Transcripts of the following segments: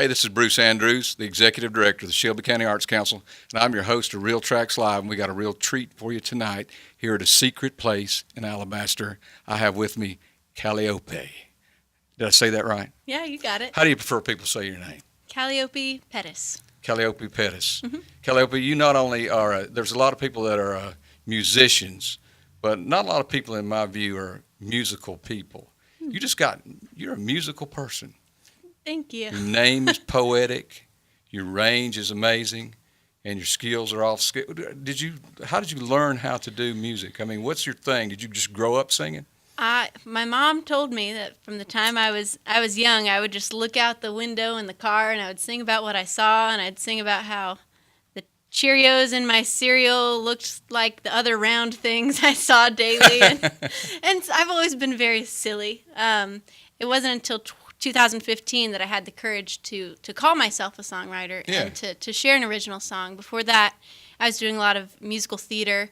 Hey, this is Bruce Andrews, the Executive Director of the Shelby County Arts Council, and I'm your host of Real Tracks Live, and we got a real treat for you tonight here at a secret place in Alabaster. I have with me Calliope. Did I say that right? Yeah, you got it. How do you prefer people say your name? Calliope Pettis. Calliope Pettis. Mm-hmm. Calliope, you not only are, there's a lot of people that are musicians, but not a lot of people in my view are musical people. You're a musical person. Thank you. Your name is poetic, your range is amazing, and your skills are off scale. How did you learn how to do music? I mean, what's your thing? Did you just grow up singing? My mom told me that from the time I was young, I would just look out the window in the car and I would sing about what I saw, and I'd sing about how the Cheerios in my cereal looked like the other round things I saw daily, and I've always been very silly. It wasn't until 2015 that I had the courage to call myself a songwriter and to share an original song. Before that, I was doing a lot of musical theater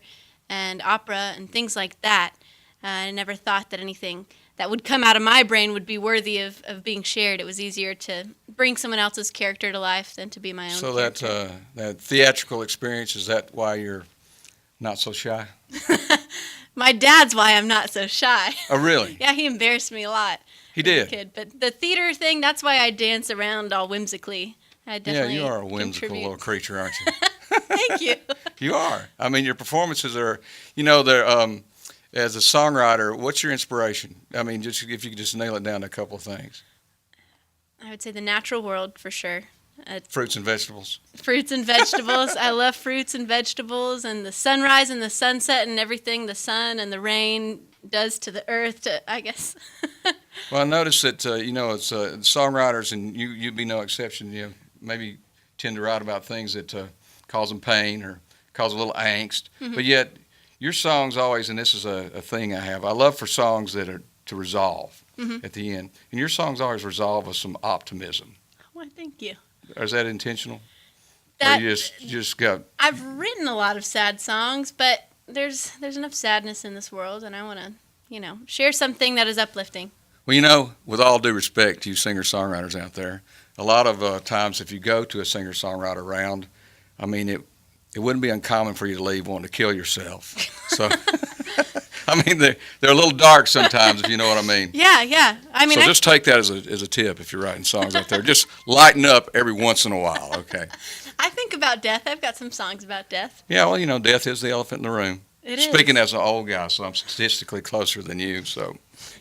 and opera and things like that. I never thought that anything that would come out of my brain would be worthy of being shared. It was easier to bring someone else's character to life than to be my own character. So that theatrical experience, is that why you're not so shy? My dad's why I'm not so shy. Oh, really? Yeah, he embarrassed me a lot. He did? Kid. But the theater thing, that's why I dance around all whimsically. I definitely you are a whimsical little creature, aren't you? Thank you. You are. I mean, your performances are, they're... As a songwriter, what's your inspiration? I mean, just if you could just nail it down to a couple of things. I would say the natural world for sure. Fruits and vegetables. Fruits and vegetables. I love fruits and vegetables and the sunrise and the sunset and everything the sun and the rain does to the earth, I guess. Well, I noticed that, it's songwriters, and you'd be no exception, maybe tend to write about things that cause them pain or cause a little angst, but yet your songs always, and this is a thing I have, I love for songs that are to resolve at the end. And your songs always resolve with some optimism. Well, thank you. Is that intentional? Or you just got... I've written a lot of sad songs, but there's enough sadness in this world, and I want to, share something that is uplifting. Well, with all due respect to you singer-songwriters out there, a lot of times if you go to a singer-songwriter round, I mean, it wouldn't be uncommon for you to leave wanting to kill yourself. So, I mean, they're a little dark sometimes, if you know what I mean. Yeah. I mean, just take that as a tip if you're writing songs out there. Just lighten up every once in a while, okay? I think about death. I've got some songs about death. Yeah, well, death is the elephant in the room. It is. Speaking as an old guy, so I'm statistically closer than you, so,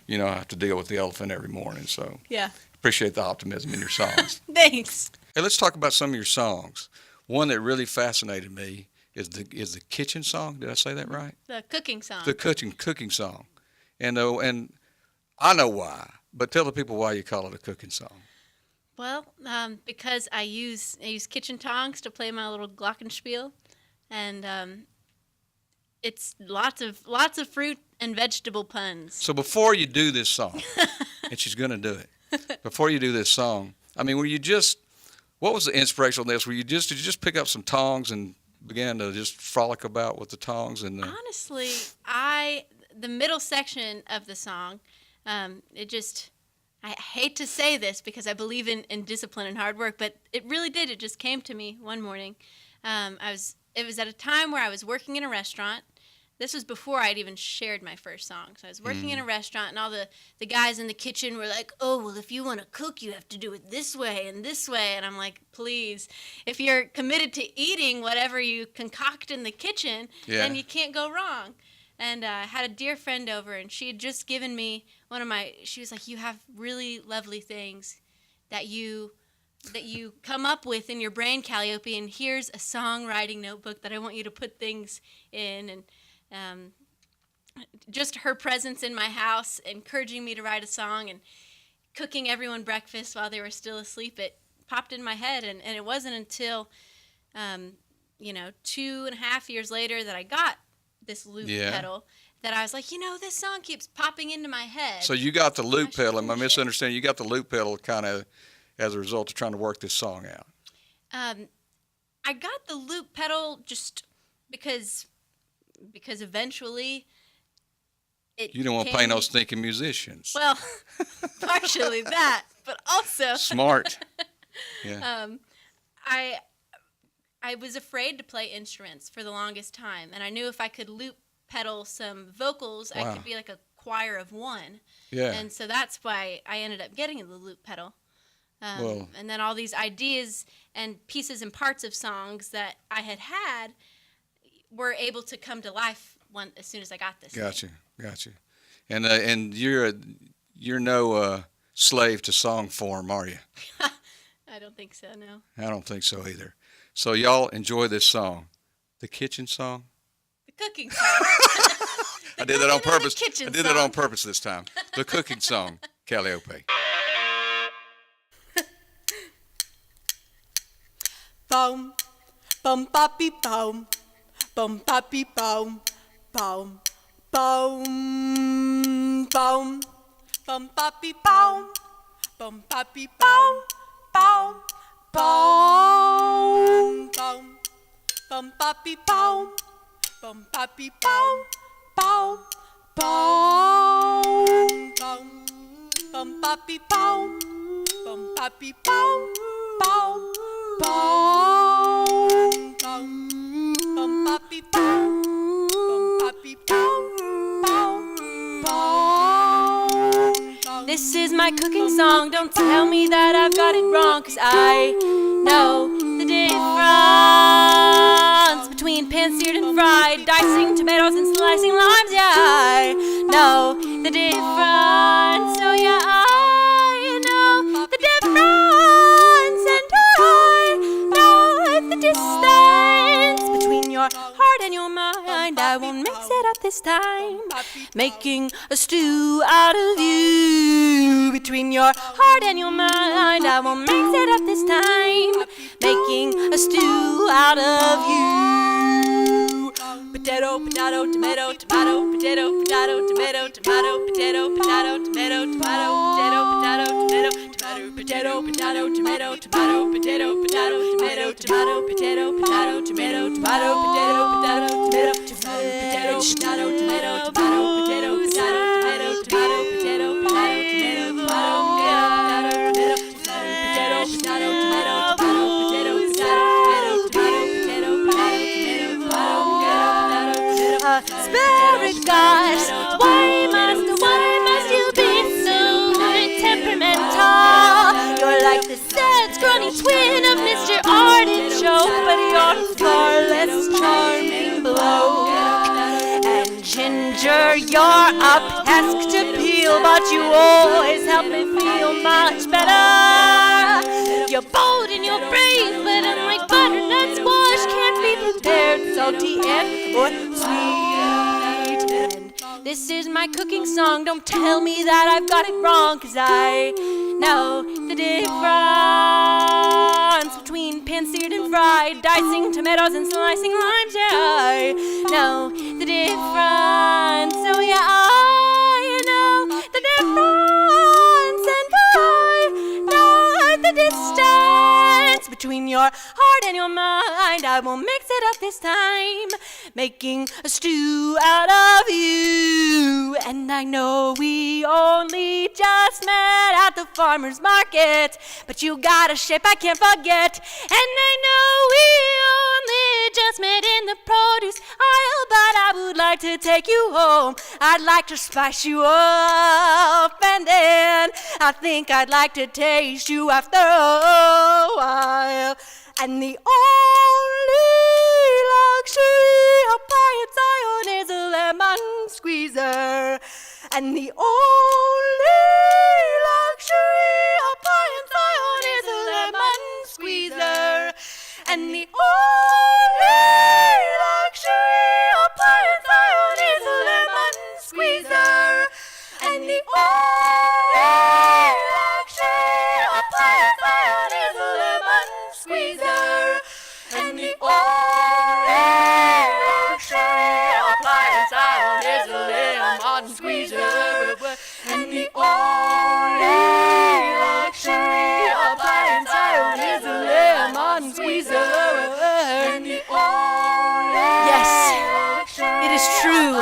I have to deal with the elephant every morning. So, yeah. Appreciate the optimism in your songs. Thanks. Hey, let's talk about some of your songs. One that really fascinated me is the kitchen song. Did I say that right? The cooking song. The cooking song, and I know why, but tell the people why you call it a cooking song. Well, because I use kitchen tongs to play my little glockenspiel, and it's lots of fruit and vegetable puns. So before you do this song, and she's going to do it, before you do this song, I mean, what was the inspiration on this? Did you just pick up some tongs and began to just frolic about with the tongs? Honestly, the middle section of the song, I hate to say this because I believe in discipline and hard work, but it really did. It just came to me one morning. It was at a time where I was working in a restaurant. This was before I'd even shared my first song. So I was working in a restaurant, and all the guys in the kitchen were like, oh, well, if you want to cook, you have to do it this way and this way. And I'm like, please, if you're committed to eating whatever you concoct in the kitchen, then you can't go wrong. And I had a dear friend over, and she had just given me she was like, you have really lovely things that you come up with in your brain, Calliope, and here's a songwriting notebook that I want you to put things in. And just her presence in my house, encouraging me to write a song and cooking everyone breakfast while they were still asleep, it popped in my head. And it wasn't until, 2.5 years later that I got this loop pedal that I was like, this song keeps popping into my head. So you got the loop pedal. Am I misunderstanding? You got the loop pedal kind of as a result of trying to work this song out. I got the loop pedal just because eventually you don't want to play no stinking musicians. Well, partially that, but also smart. Yeah. I was afraid to play instruments for the longest time, and I knew if I could loop pedal some vocals, I Wow. could be like a choir of one. Yeah. And so that's why I ended up getting the loop pedal. Well- And then all these ideas and pieces and parts of songs that I had were able to come to life as soon as I got this. Gotcha. And you're no slave to song form, are you? I don't think so, no. I don't think so either. So y'all enjoy this song, the kitchen song. The cooking song. I did that on cooking in the purpose. kitchen I did that on song. purpose this time. The cooking song, Calliope. Boom, boom, poppy, boom, boom, poppy, boom, boom, boom, boom, boom, poppy, boom, boom, poppy, boom, boom, boom, boom, boom, poppy, boom, boom, poppy, boom, boom, boom, boom, boom, poppy, boom, boom, poppy, boom, boom. Boom, boom, boom, poppy, boom, boom, poppy, boom, boom, boom. This is my cooking song. Don't tell me that I've got it wrong, 'cause I know the difference between pan-seared and fried, dicing tomatoes and slicing limes. Yeah, I know the difference. Oh yeah, I know the difference, and I know the distance between your heart and your mind. I won't mix it up this time, making a stew out of you. Between your heart and your mind, I won't mix it up this time, making a stew out of you. Potato, potato, tomato, tomato, potato, potato, tomato, tomato, potato, potato, tomato, tomato, potato, potato, tomato, tomato, potato, potato, tomato, tomato, potato, potato, tomato, tomato, potato, potato, tomato, tomato, potato, potato, tomato, potato, potato, tomato, tomato, potato, potato, tomato, tomato, potato, potato, tomato, tomato, potato, potato, potato, tomato, tomato, potato, Asparagus, why must you be so temperamental? You're like the sad, scrawny twin of Mr. Artichoke, but you're far less charming bloke. And Ginger, you're a pest to peel, but you always help me feel much better. You're bold and you're brave, but unlike butternut squash, can't be prepared salty and or sweet. And this is my cooking song. Don't tell me that I've got it wrong, 'cause I know the difference between pan-seared and fried, dicing tomatoes and slicing limes. Yeah, I know the difference. Oh yeah, I know the difference, and I know the distance between your heart and your mind. I won't mix it up this time, making a stew out of you. And I know we only just met at the farmer's market, but you got a shape I can't forget. And I know we only just met in the produce aisle, but I would like to take you home. I'd like to spice you up, and then I think I'd like to taste you after a while. And the only luxury appliance I own is a lemon squeezer. And the only luxury appliance I own is a lemon squeezer. And the only luxury appliance I own is a lemon squeezer. And the only luxury appliance I own is a lemon squeezer. And the only luxury appliance I own is a lemon squeezer. And the only luxury appliance I own is a lemon squeezer. And the only Yes, it is true.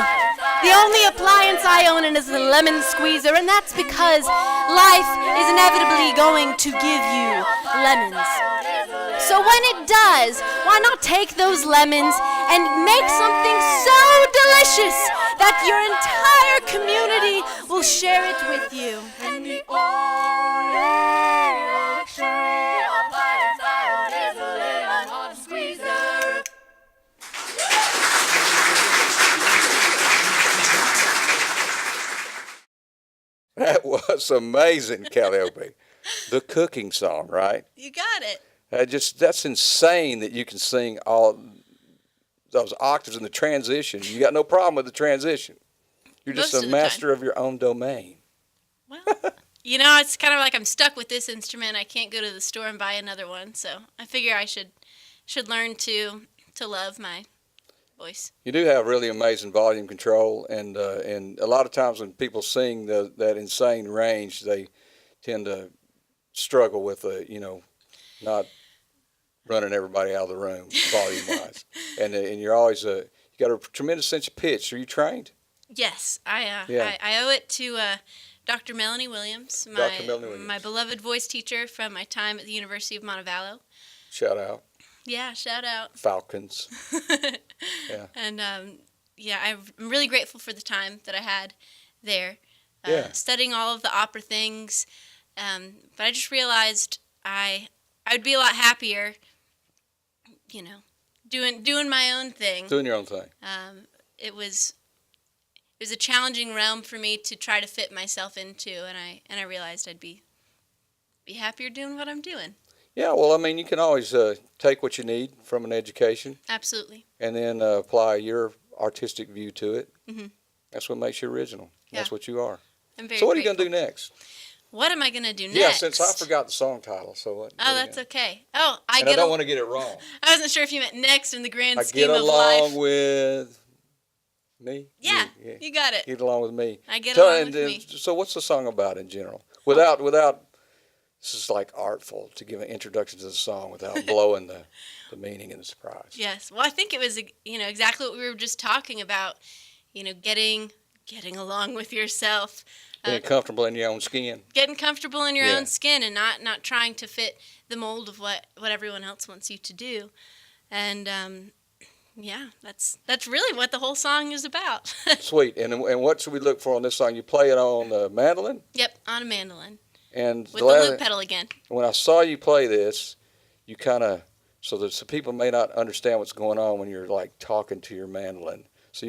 The only appliance I I own it as a lemon squeezer, and that's because life is inevitably going to give you lemons. So when it does, why not take those lemons and make something so delicious that your entire community will share it with you? And the only luxury a pirate's own is a lemon squeezer. That was amazing, Calliope. The cooking song, right? You got it. That's insane that you can sing all those octaves in the transition. You got no problem with the transition. You're just Most a of the master of your own domain. Well, you know, it's kind of like I'm stuck with this instrument. I can't go to the store and buy another one, so I figure I should learn to love my voice. You do have really amazing volume control, and a lot of times when people sing that insane range, they tend to struggle with not running everybody out of the room volume wise, and you're always you got a tremendous sense of pitch. Are you trained? Yes, I Yeah. I owe it to Dr. Melanie Williams, Dr. Melanie Williams. my beloved voice teacher from my time at the University of Montevallo. Shout out Yeah, shout out. Falcons. Yeah. And yeah, I'm really grateful for the time that I had there, Yeah. studying all of the opera things. But I just realized I'd be a lot happier, doing my own thing. Doing your own thing. It was a challenging realm for me to try to fit myself into, and I realized I'd be happier doing what I'm doing. Yeah, well, I mean, you can always take what you need from an education Absolutely. and then apply your artistic view to it. Mhm. That's what makes you original. That's Yeah. what you are. I'm very So what are you grateful. going to do next? What am I going to do next? Yeah, since I forgot the song title, so what? Oh, that's okay. Oh, I don't want to get it wrong. I wasn't sure if you meant next in the grand I scheme get of along life. with me. Yeah, You you got it. get along with me. I get Tell- along and, with me. So what's the song about in general? Without this is like artful to give an introduction to the song without blowing the meaning and the surprise. Yes. Well, I think it was exactly what we were just talking about. Getting along with yourself, Being comfortable in your own skin. getting comfortable in your Yeah. own skin, and not trying to fit the mold of what everyone else wants you to do. And yeah, that's really what the whole song is about. Sweet. And what should we look for on this song? You play it on the mandolin? Yep, on a mandolin And with the loop pedal again. when I saw you play this, you kind of, so that some people may not understand what's going on when you're like talking to your mandolin. So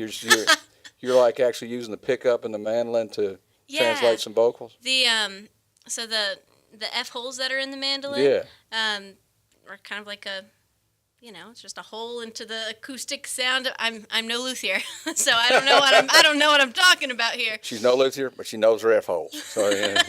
you're like actually using the pickup and the mandolin to translate some vocals? So the F holes that are in the mandolin, Yeah. are kind of like it's just a hole into the acoustic sound. I'm no luthier, so I don't know what I'm talking about here. She's no luthier, but she knows her F holes. So yeah.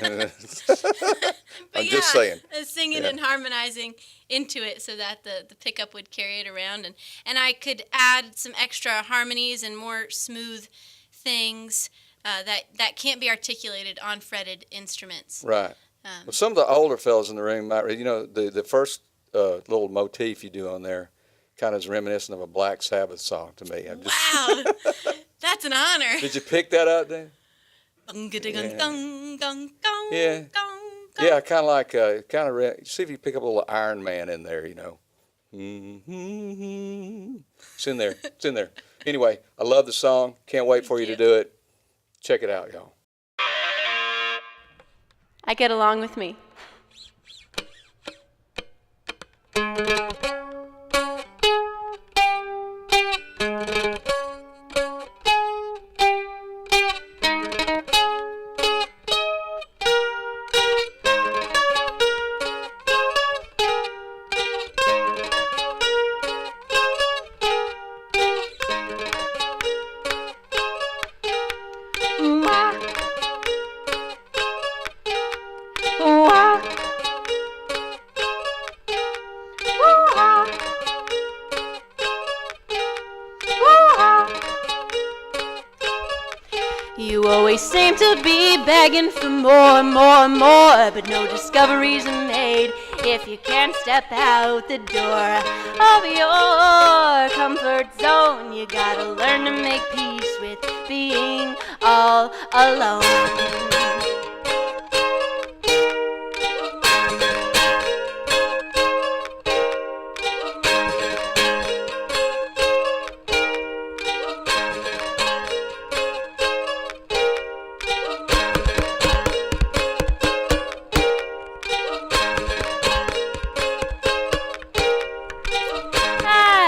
But I'm just saying. Singing Yeah. and harmonizing into it so that the pickup would carry it around, and I could add some extra harmonies and more smooth things that can't be articulated on fretted instruments. Right. Well, some of the older fellas in the room might, the first little motif you do on there kind of is reminiscent of a Black Sabbath song to me. Wow, that's an honor. Did you pick that up then? Yeah. Yeah, kind of like, see if you pick up a little Iron Man in there, It's in there. It's in there. Anyway, I love the song. Can't wait for you to do it. Check it out, y'all. I get along with me. You always seem to be begging for more, more, more, but no discoveries are made if you can't step out the door of your comfort zone. You gotta learn to make peace with being all alone.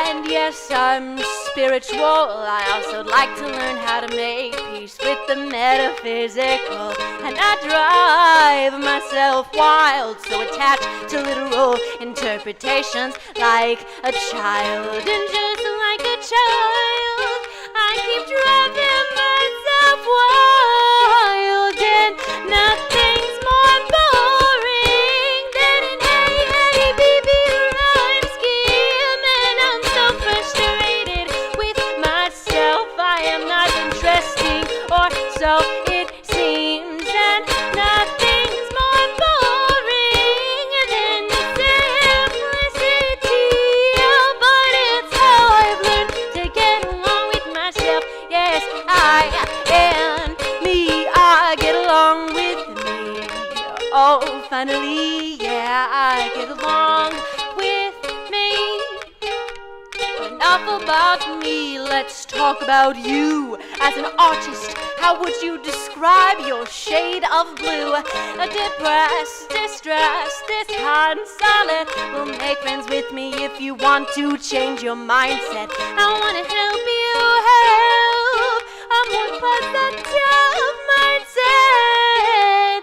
And yes, I'm spiritual. I also like to learn how to make peace with the metaphysical. And I drive myself wild, so attached to literal interpretations like a child. And just like a child, I keep driving myself wild. And nothing's more boring than an AABB rhyme scheme. And I'm so frustrated with myself. I am not interesting, or so it seems. And nothing's more boring than the simplicity. But it's how I've learned to get along with myself. Yes, I and me, I get along with me. Oh, finally, yeah, I get along with me. But enough about me, let's talk about you as an artist. How would you describe your shade of blue? A depressed, distressed, disconsolate. Will make friends with me if you want to change your mindset. I want to help you have a more positive mindset.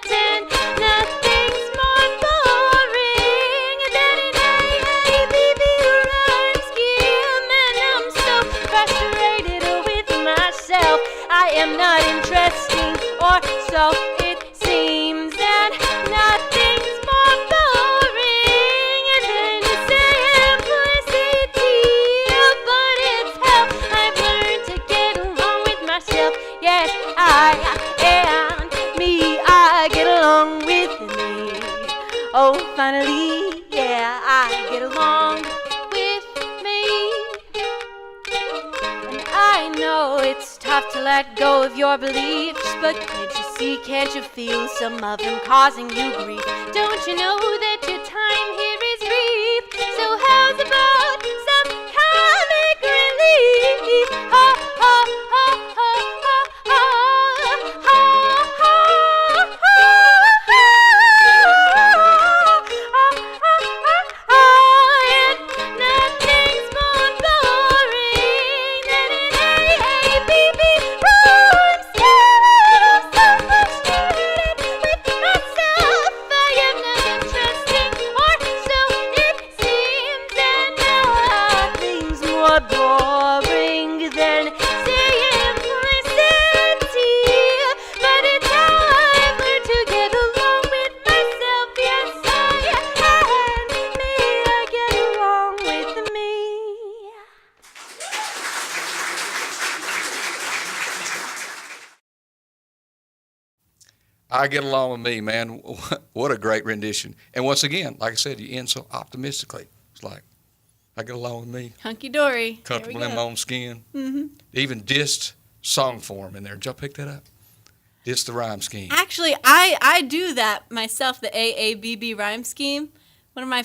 And nothing's more boring than an AABB rhyme scheme. And I'm so frustrated with myself. I am not interesting, or so it seems. And nothing's more boring than the simplicity. But it's how I've learned to get along with myself. Yes, I and me, I get along with me. Oh, finally, yeah, I get along with me. And I know it's tough to let go of your beliefs, but can't you see, can't you feel some of them causing you grief? Don't you know that your time here is brief? So how's about some comic relief? Ha, ha, ha, ha, ha, ha, ha, ha, ha. And nothing's more boring than an AABB rhyme scheme. I'm so frustrated with myself. I am not interesting, or so it seems. And nothing's more boring than simplicity. But it's how I've learned to get along with myself. Yes, I and me, I get along with me. I get along with me, man. What a great rendition. And once again, like I said, you end so optimistically. It's like, I get along with me. Hunky dory. Comfortable in my own skin. Mm-hmm. Even dissed song form in there. Did y'all pick that up? Dissed the rhyme scheme. Actually, I do that myself, the AABB rhyme scheme. One of my,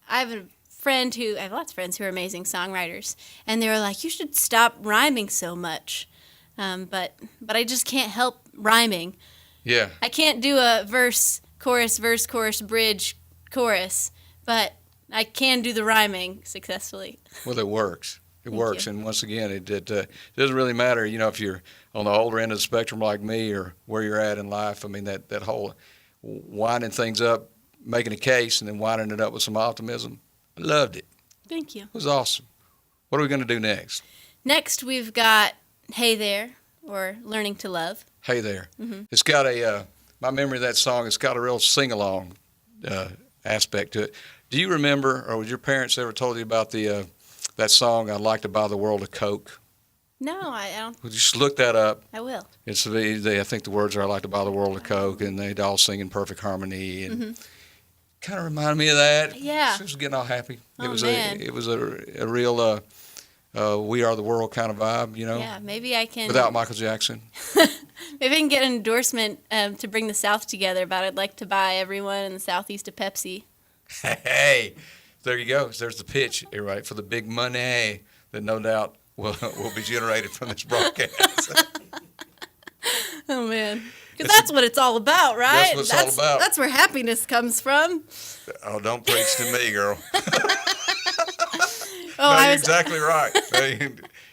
I have I have lots of friends who are amazing songwriters, and they were like, you should stop rhyming so much. But I just can't help rhyming. Yeah. I can't do a verse, chorus, bridge, chorus, but I can do the rhyming successfully. Well, it works. It Thank works. you. And once again, it doesn't really matter, if you're on the older end of the spectrum like me or where you're at in life. I mean, that whole winding things up, making a case, and then winding it up with some optimism. I loved it. Thank you. It was awesome. What are we going to do next? Next, we've got Hey There, or Learning to Love. Hey There. Mm-hmm. It's got my memory of that song, it's got a real sing-along aspect to it. Do you remember, or was your parents ever told you about that song, I'd Like to Buy the World a Coke? No, I don't. Well, just look that up. I will. It's I think the words are "I'd like to buy the world a Coke," and they'd all sing in perfect harmony, and kind of reminded me of that. Yeah. It was getting all happy. Oh, It was man. a real We Are the World kind of vibe, Yeah, maybe I can. without Michael Jackson. Maybe I can get an endorsement to bring the South together. But I'd like to buy everyone in the Southeast a Pepsi. Hey, there you go. There's the pitch, right, for the big money that no doubt will be generated from this broadcast. Oh man, because that's what it's all about, right? That's what it's all about. That's where happiness comes from. Oh, don't preach to me, girl. Oh, No, you're exactly right.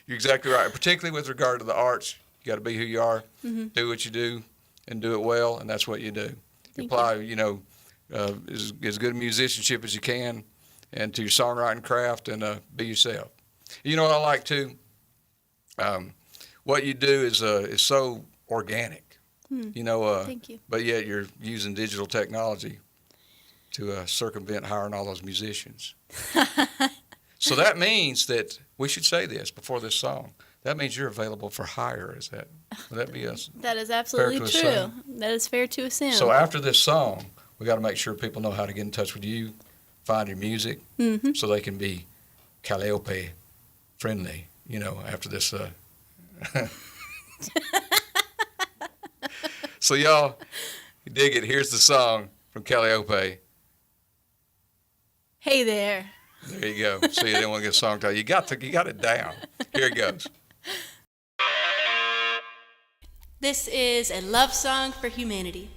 You're exactly right. Particularly with regard to the arts, you got to be who you are, do what you do, and do it well, and that's what you do. You apply, as good a musicianship as you can, and to your songwriting craft, and be yourself. You know what I like too? What you do is so organic. Thank you. But yet you're using digital technology to circumvent hiring all those musicians. So that means that we should say this before this song. That means you're available for hire. Would that be us? That is absolutely to true. assume? That is fair to assume. So after this song, we got to make sure people know how to get in touch with you, find your music, so they can be Calliope friendly. After this. So y'all, you dig it. Here's the song from Calliope. Hey there. There you go. See, you didn't want to get a song title. You got it down. Here it goes. This is a love song for humanity.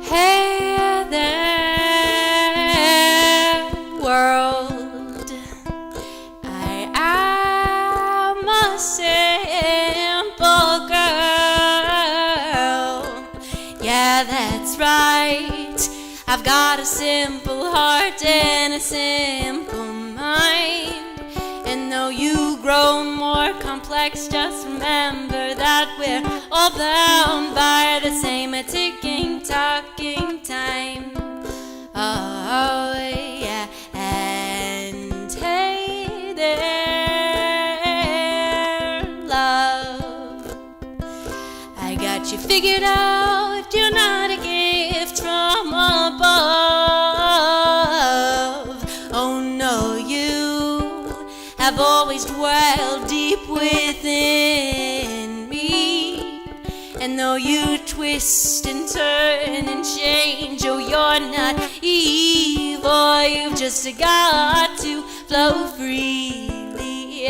Hey there, world. I am a simple girl. Yeah, that's right. I've got a simple heart and a simple mind. And though you grow more complex, just remember that we're all bound by the same ticking, talking time. Oh, yeah. And hey there, love. I got you figured out. You're not a gift from above. Oh, no, you have always dwelled deep within me. And though you twist and turn and change, oh, you're not evil. You've just got to flow freely.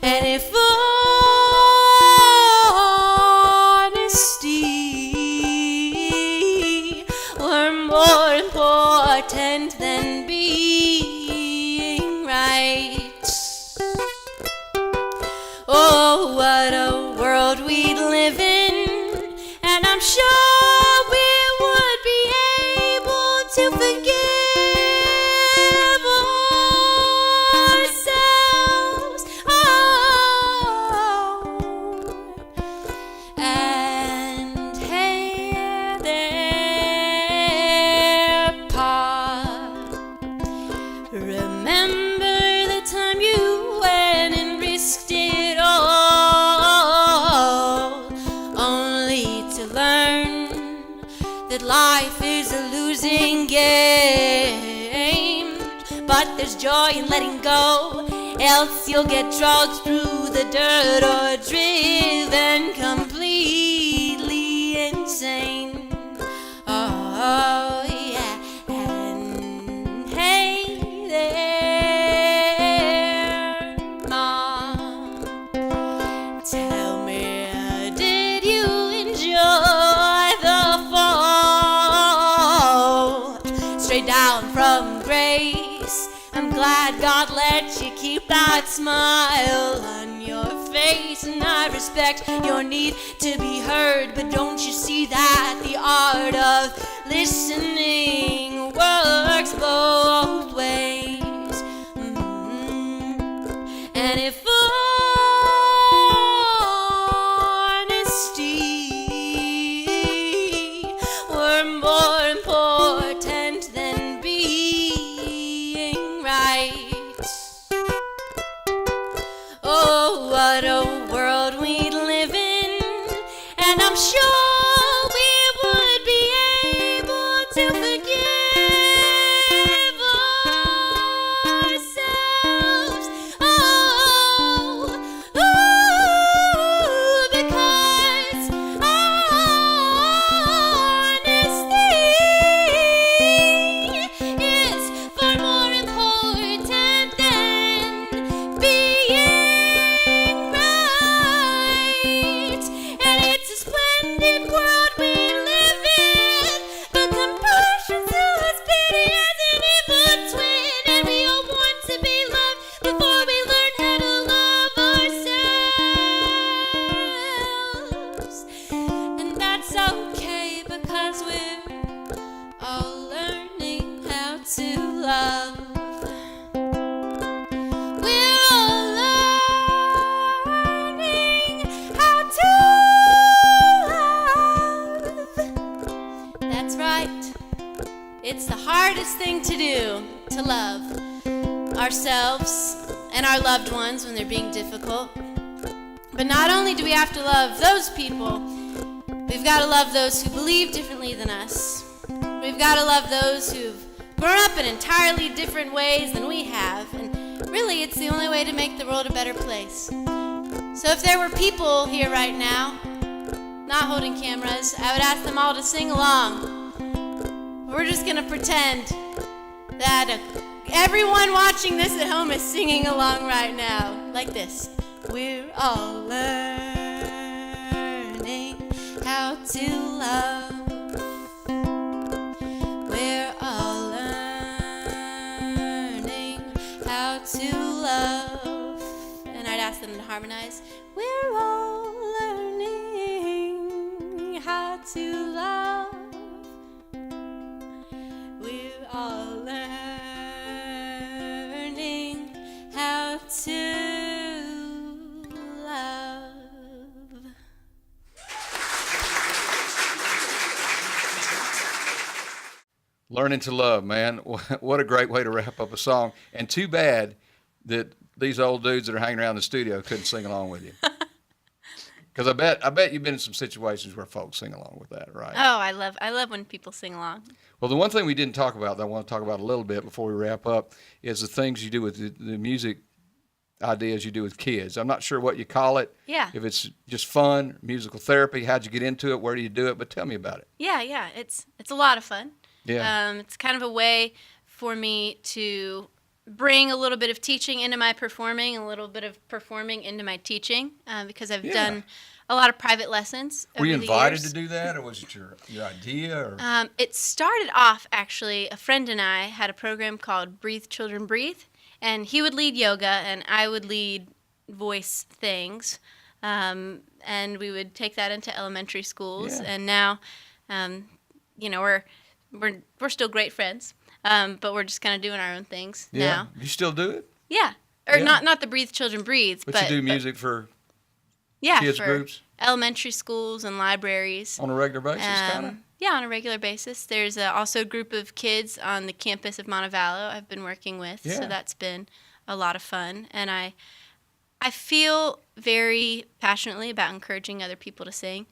And if honesty were more important than being right, oh, what a world we'd live in. And I'm sure we would be able to forgive ourselves. Oh, and hey there, Pa. Remember the time you went and risked it all, only to learn that life is a losing game. But there's joy in letting go, else you'll get dragged through the dirt or driven completely insane. Oh, yeah. And hey there, Mom. Tell me, did you enjoy the fall? Straight down from grace. I'm glad God let you keep that smile on your face, and I I respect your need to be heard, but don't you see that the art of listening works both ways? And if honesty were more important than being right, oh, what a world we'd live in. And I'm sure we would be able to forgive ourselves. Oh, ooh, because honesty is far more important than being right. And it's a splendid world we live in, but compassion still has pity as an evil twin. And we all want to be loved before we learn how to love ourselves. And that's okay, because we're all learning how to love. We're all learning how to love. That's right. It's the hardest thing to do, to love ourselves and our loved ones when they're being difficult. But not only do we have to love those people, we've got to love those who believe differently than us. We've got to love those who've grown up in entirely different ways than we have. And really, it's the only way to make the world a better place. So if there were people here right now, not holding cameras, I would ask them all to sing along. We're just going to pretend that everyone watching this at home is singing along right now, like this. We're all learning how to love. We're all learning how to love. And I'd ask them to harmonize. We're all learning how to love. We're all learning how to love. Learning to love, man. What a great way to wrap up a song. And too bad that these old dudes that are hanging around the studio couldn't sing along with you. Because I bet you've been in some situations where folks sing along with that, right? Oh, I love when people sing along. Well, the one thing we didn't talk about that I want to talk about a little bit before we wrap up is the things you do with the music ideas you do with kids. I'm not sure what you call it. Yeah. If it's just fun, musical therapy, how'd you get into it? Where do you do it? But tell me about it. Yeah. It's a lot of fun. Yeah. It's kind of a way for me to bring a little bit of teaching into my performing, a little bit of performing into my teaching, because I've done a lot of private lessons over Were you the invited years. to do that, or was it your idea? Or? It started off, actually, a friend and I had a program called Breathe Children Breathe, and he would lead yoga, and I would lead voice things, and we would take that into elementary schools, and now, we're still great friends, but we're just kind of doing our own things now. You still do it? Yeah. Or not the Breathe Children Breathe, but you do music for kids for groups? Elementary schools and libraries. On a regular basis, kind of? Yeah, on a regular basis. There's also a group of kids on the campus of Montevallo I've been working with, so that's been a lot of fun. And I feel very passionately about encouraging other people to sing.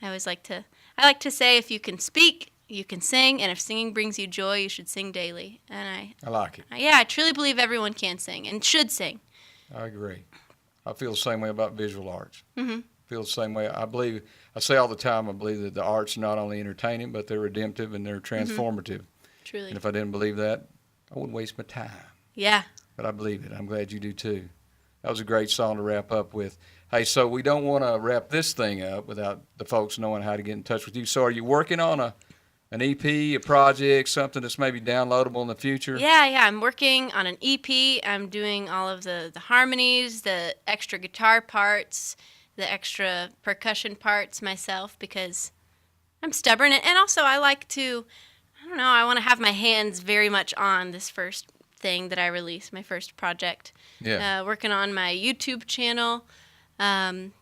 I like to say, if you can speak, you can sing, and if singing brings you joy, you should sing daily. And I like it. I truly believe everyone can sing and should sing. I agree. I feel the same way about visual arts. Mm-hmm. I feel the same way. I say all the time, I believe that the arts are not only entertaining, but they're redemptive and they're transformative. Truly. And if I didn't believe that, I wouldn't waste my time. Yeah. But I believe it. I'm glad you do too. That was a great song to wrap up with. Hey, so we don't want to wrap this thing up without the folks knowing how to get in touch with you. So are you working on an EP, a project, something that's maybe downloadable in the future? Yeah. I'm working on an EP. I'm doing all of the harmonies, the extra guitar parts, the extra percussion parts myself because I'm stubborn, and also I like to, I don't know, I want to have my hands very much on this first thing that I released, my first project. Yeah. Working on my YouTube channel, and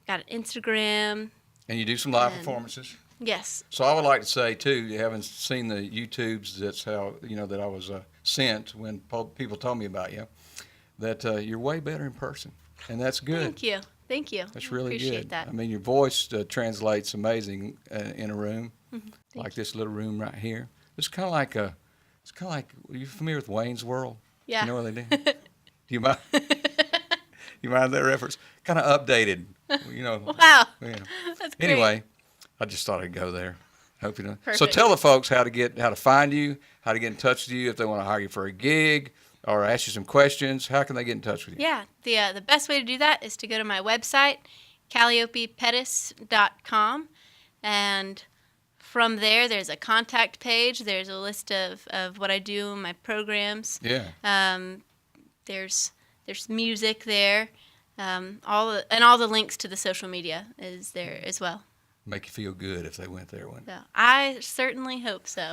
got an Instagram. And you do some live And- performances. Yes. So I would like to say too, you haven't seen the YouTubes. That's how that I was sent when people told me about you. That you're way better in person, and that's good. Thank you. Thank you. That's I really appreciate good. that. I mean, your voice translates amazing in a room, Thank like this little room right here. It's kind of like Are you familiar with Wayne's World? Yeah. You know what they do? Do you mind? You mind that reference? Kind of updated. Wow. Yeah. That's great. Anyway, I just thought I'd go there. Hope you know. So Perfect. tell the folks how to find you, how to get in touch with you if they want to hire you for a gig or ask you some questions. How can they get in touch with you? Yeah, the best way to do that is to go to my website, CalliopePettis.com, and from there's a contact page. There's a list of what I do in my programs. Yeah. There's music there. All the links to the social media is there as well. Make you feel good if they went there. So I certainly hope so.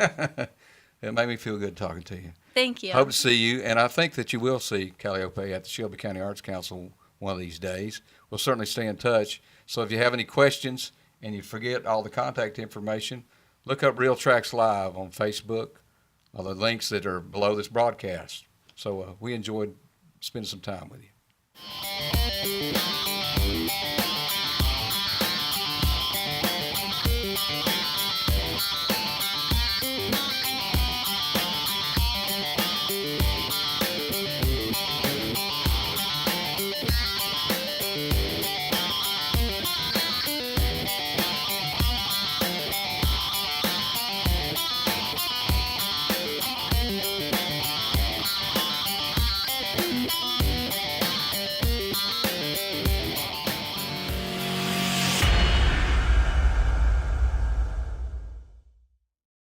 It made me feel good talking to you. Thank you. Hope to see you, and I think that you will see Calliope at the Shelby County Arts Council one of these days. We'll certainly stay in touch. So if you have any questions and you forget all the contact information, look up Real Tracks Live on Facebook, or the links that are below this broadcast. So we enjoyed spending some time with you.